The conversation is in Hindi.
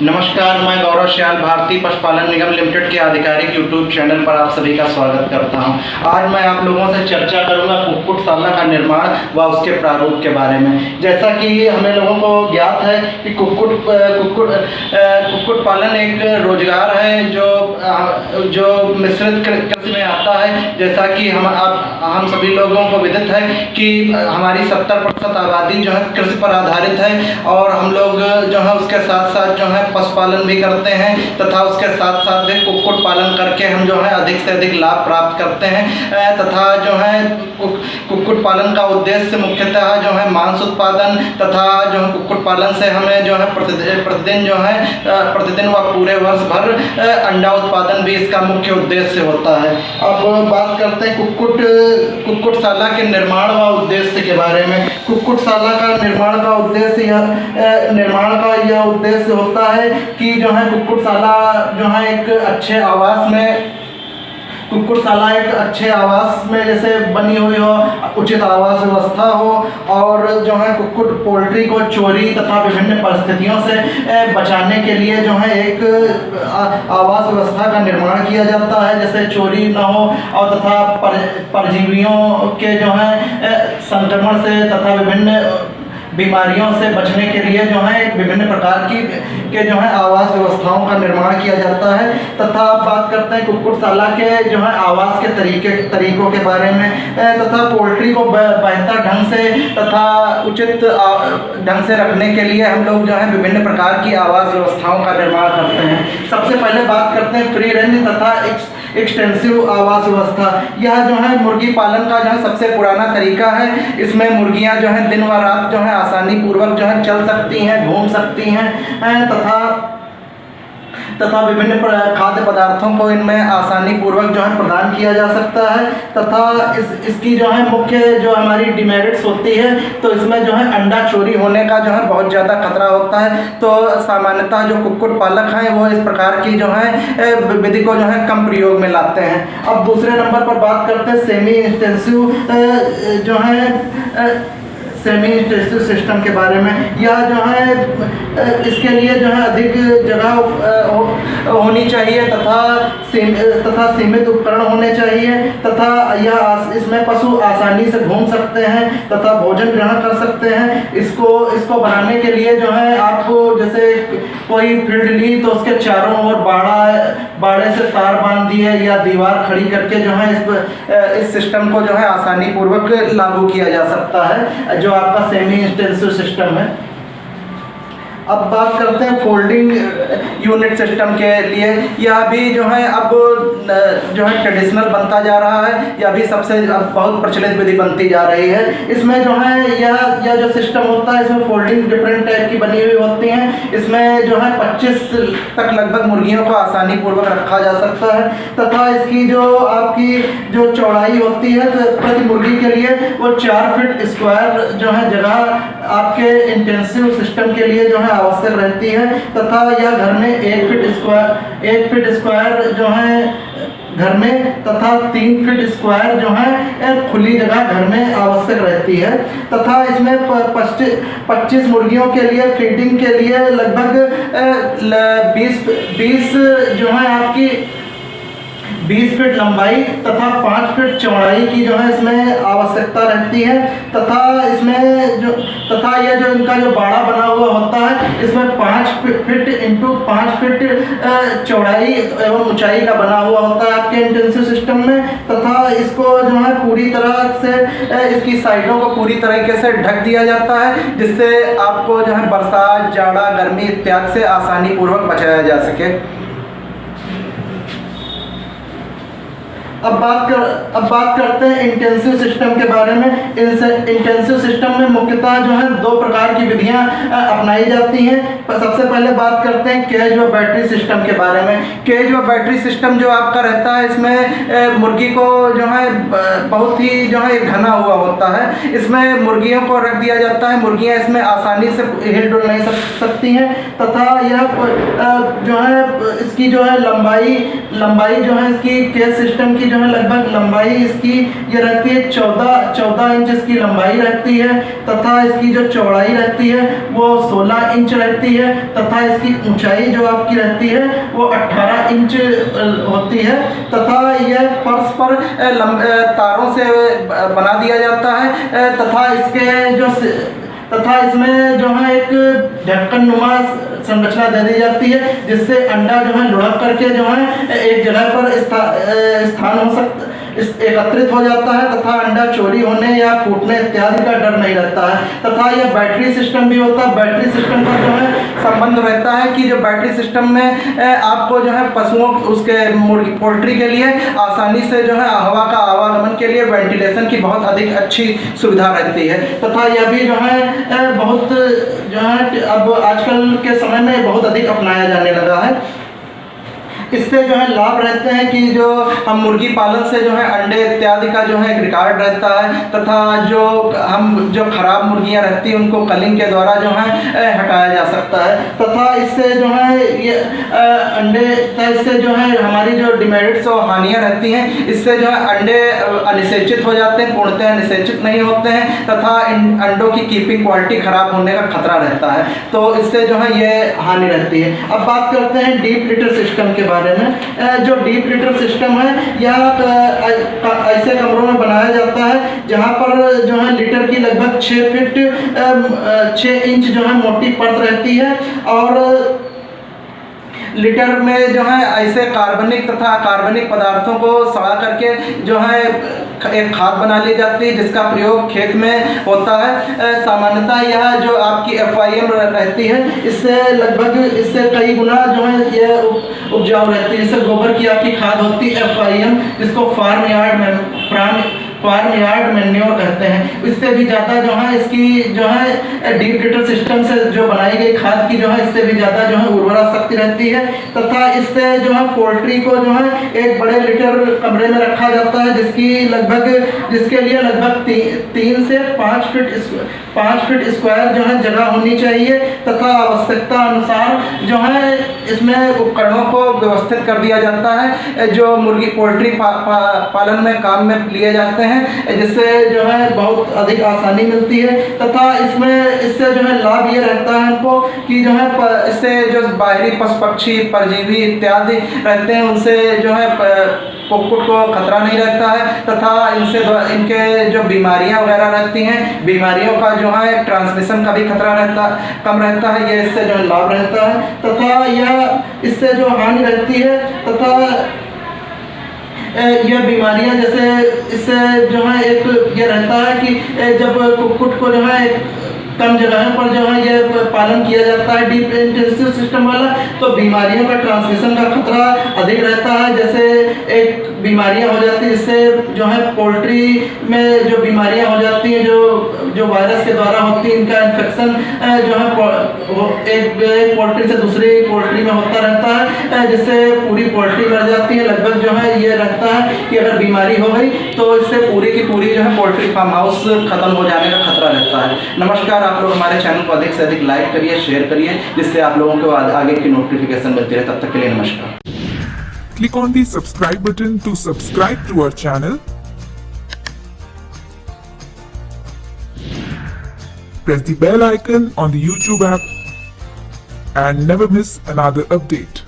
नमस्कार, मैं गौरव श्याल भारतीय पशुपालन निगम लिमिटेड के आधिकारिक यूट्यूब चैनल पर आप सभी का स्वागत करता हूं। आज मैं आप लोगों से चर्चा करूंगा कुक्कुटशाला का निर्माण व उसके प्रारूप के बारे में। जैसा कि हमें लोगों को ज्ञात है कि कुक्कुट पालन एक रोजगार है जो मिश्रित कृषि में आता है। जैसा कि हम सभी लोगों को विदित है कि हमारी 70% आबादी जो है कृषि पर आधारित है और हम लोग जो है उसके साथ साथ जो है पशुपालन भी करते हैं तथा उसके साथ साथ भी कुक्कुट पालन करके हम जो है अधिक से अधिक लाभ प्राप्त करते हैं तथा जो है कुक्कुट पालन का उद्देश्य मुख्यतः जो है मांस उत्पादन तथा जो है कुक्कुट पालन से हमें जो है प्रतिदिन व पूरे वर्ष भर अंडा उत्पादन भी इसका मुख्य उद्देश्य होता है। अब बात करते हैं कुक्कुटशाला के निर्माण व उद्देश्य के बारे में। कुक्कुटशाला का निर्माण का यह उद्देश्य होता है कि जो है कुक्कुटशाला जो है एक अच्छे आवास में जैसे बनी हुई हो, उचित आवास व्यवस्था हो और जो है कुक्कुट पोल्ट्री को चोरी तथा विभिन्न परिस्थितियों से बचाने के लिए जो है एक आवास व्यवस्था का निर्माण किया जाता है, जैसे चोरी न हो और तथा परजीवियों के जो है संक्रमण से तथा विभिन्न बीमारियों से बचने के लिए जो है विभिन्न प्रकार के जो है आवास व्यवस्थाओं का निर्माण किया जाता है। तथा बात करते हैं कुक्कुटशाला के जो है आवास के तरीकों के बारे में तथा पोल्ट्री को बेहतर ढंग से तथा उचित ढंग से रखने के लिए हम लोग जो है विभिन्न प्रकार की आवास व्यवस्थाओं का निर्माण करते हैं। सबसे पहले बात करते हैं फ्री रेंज तथा एक्सटेंसिव आवास व्यवस्था। यह जो है मुर्गी पालन का जो है सबसे पुराना तरीका है। इसमें मुर्गियां जो है दिन व रात जो है आसानी पूर्वक जो है चल सकती हैं, घूम सकती हैं तथा विभिन्न खाद्य पदार्थों को इनमें आसानी पूर्वक जो है प्रदान किया जा सकता है तथा इसकी जो है मुख्य जो हमारी डिमेरिट्स होती है तो इसमें जो है अंडा चोरी होने का जो है बहुत ज़्यादा खतरा होता है। तो सामान्यतः जो कुक्कुट पालक हैं वो इस प्रकार की जो है विधि को जो है कम प्रयोग में लाते हैं। अब दूसरे नंबर पर बात करते हैं सेमी इंटेंसिव जो है सेमी इंटेंसिव सिस्टम के बारे में। यह जो है इसके लिए जो है अधिक जगह होनी चाहिए तथा सीमित उपकरण होने चाहिए तथा इसमें पशु आसानी से घूम सकते हैं तथा भोजन ग्रहण कर सकते हैं। इसको बनाने के लिए जो है आपको जैसे कोई फील्ड ली तो उसके चारों ओर बाड़े से तार बांध दिए या दीवार खड़ी करके जो है इस सिस्टम को जो है आसानी पूर्वक लागू किया जा सकता है, जो आपका सेमी इंटेंसिव सिस्टम है। अब बात करते हैं फोल्डिंग यूनिट सिस्टम के लिए। यह भी जो है अब जो है ट्रेडिशनल बनता जा रहा है, यह भी सबसे बहुत प्रचलित विधि बनती जा रही है। इसमें जो है यह जो सिस्टम होता है इसमें फोल्डिंग डिफरेंट टाइप की बनी हुई होती हैं। इसमें जो है 25 तक लगभग मुर्गियों को आसानी पूर्वक रखा जा सकता है तथा इसकी जो आपकी जो चौड़ाई होती है तो प्रति मुर्गी के लिए वो 4 फीट स्क्वायर जो है जगह आपके इंटेंसिव सिस्टम के लिए जो है आवश्यक रहती है तथा यह घर में 1 फीट स्क्वायर जो है घर में तथा 3 फीट स्क्वायर जो है खुली जगह घर में आवश्यक रहती है तथा इसमें 25 मुर्गियों के लिए फीडिंग के लिए लगभग 20 जो है आपकी 20 फीट लंबाई तथा 5 फीट चौड़ाई की जो है इसमें आवश्यकता रहती है तथा यह जो इनका जो बाड़ा बना हुआ होता है इसमें 5 फीट इंटू 5 फीट चौड़ाई एवं ऊंचाई का बना हुआ होता है आपके इंटेंसिव सिस्टम में तथा इसको जो है पूरी तरह से इसकी साइडों को पूरी तरीके से ढक दिया जाता है, जिससे आपको जो है बरसात, जाड़ा, गर्मी इत्यादि से आसानी पूर्वक बचाया जा सके। अब बात करते हैं इंटेंसिव सिस्टम के बारे में। इंटेंसिव सिस्टम में मुख्यतः जो है 2 प्रकार की विधियां अपनाई जाती हैं। सबसे पहले बात करते हैं केज व बैटरी सिस्टम के बारे में। केज व बैटरी सिस्टम जो आपका रहता है इसमें मुर्गी को जो है बहुत ही जो है घना हुआ होता है। इसमें मुर्गियों को रख दिया जाता है, मुर्गियां इसमें आसानी से हिल डुल नहीं सकती हैं तथा यह जो है इसकी जो है लंबाई जो है इसकी केज सिस्टम की जो है लगभग लंबाई इसकी ये रहती है 14 इंच इसकी लंबाई रहती है, तथा इसकी जो चौड़ाई रहती है वो 16 इंच रहती है, तथा इसकी ऊंचाई जो आपकी रहती है वो 18 इंच होती है, तथा यह फर्श पर तारों से बना दिया जाता है, तथा इसमें जो है एक ढक्कन नुमा संरचना दे दी जाती है, जिससे अंडा जो है लुढ़क करके जो है एक जगह पर स्थान हो सकता एकत्रित हो जाता है, तथा अंडा चोरी होने या फूटने इत्यादि का डर नहीं रहता है। तथा यह बैटरी सिस्टम भी होता है। बैटरी सिस्टम का जो है संबंध रहता है कि जो बैटरी सिस्टम में आपको जो है पशुओं उसके मुर्गी पोल्ट्री के लिए आसानी से जो है हवा का आवागमन के लिए वेंटिलेशन की बहुत अधिक अच्छी सुविधा रहती है, तथा यह भी जो है बहुत जो है अब आजकल के समय में बहुत अधिक अपनाया जाने लगा है। इससे जो है लाभ रहते हैं कि जो हम मुर्गी पालन से जो है अंडे इत्यादि का जो है एक रिकॉर्ड रहता है, तथा जो खराब मुर्गियां रहती हैं उनको कलिंग के द्वारा जो है हटाया जा सकता है, तथा इससे जो है ये इससे जो है हमारी जो डिमेरिट्स और हानियां रहती हैं, इससे जो है अंडे अनिषेचित हो जाते हैं, पूर्णतः अनिषेचित नहीं होते हैं, तथा इन अंडों की कीपिंग क्वालिटी खराब होने का खतरा रहता है, तो इससे जो है ये हानि रहती है। अब बात करते हैं डीप लिटर सिस्टम के बारे में। जो डीप लिटर सिस्टम है यह ऐसे कमरों में बनाया जाता है जहां पर जो है लिटर की लगभग 6 इंच जो है मोटी परत रहती है, और लिटर में जो है ऐसे कार्बनिक तथा अकार्बनिक पदार्थों को सड़ा करके जो है एक खाद बना ली जाती है, जिसका प्रयोग खेत में होता है। सामान्यतः यह जो आपकी FIM रहती है इससे कई गुना जो है ये उपजाऊ रहती है। जैसे गोबर की आपकी खाद होती है FIM, जिसको फार्म यार्ड मैन्योर कहते हैं। इससे भी ज़्यादा जो है इसकी जो है डीप लिटर सिस्टम से जो बनाई गई खाद की जो है इससे भी ज़्यादा जो है उर्वरा शक्ति रहती है, तथा इससे जो है पोल्ट्री को जो है एक बड़े लिटर कमरे में रखा जाता है, जिसके लिए लगभग 3 से 5 फीट स्क्वायर जो है जगह होनी चाहिए, तथा आवश्यकता अनुसार जो है इसमें उपकरणों को व्यवस्थित कर दिया जाता है जो मुर्गी पोल्ट्री पालन में काम में लिए जाते हैं, जिससे जो है बहुत अधिक आसानी मिलती है। तथा इससे जो है लाभ ये रहता है हमको कि जो है इससे जो बाहरी पशु पक्षी परजीवी इत्यादि रहते हैं उनसे जो है कुक्कुट को खतरा नहीं रहता है, तथा इनके जो बीमारियां वगैरह रहती हैं, बीमारियों का जो है ट्रांसमिशन का भी खतरा कम रहता है। ये इससे जो है लाभ रहता है, तथा यह इससे जो हानि रहती है, तथा यह बीमारियां जैसे इससे जो है एक ये रहता है कि जब कुक्कुट को जो है कम जगह पर जो है ये पालन किया जाता है डीप इंटेंसिव सिस्टम वाला, तो बीमारियों का ट्रांसमिशन का खतरा अधिक रहता है। जैसे एक बीमारियां हो जाती है, इससे जो है पोल्ट्री में जो बीमारियां हो जाती हैं जो वायरस के द्वारा होती है, इनका इन्फेक्शन जो है एक पोल्ट्री से दूसरी पोल्ट्री में होता रहता है, जिससे पूरी पोल्ट्री मर जाती है। लगभग जो है ये रहता है कि अगर बीमारी हो गई तो इससे पूरी की पूरी जो है पोल्ट्री फार्म हाउस खत्म हो जाने का खतरा रहता है। नमस्कार, आप लोग हमारे चैनल को अधिक से अधिक लाइक करिए, शेयर करिए, जिससे आप लोगों को आगे की नोटिफिकेशन मिलती रहे। तब तक के लिए नमस्कार। Click on the subscribe button to subscribe to our channel. Press the bell icon on the YouTube app and never miss another update.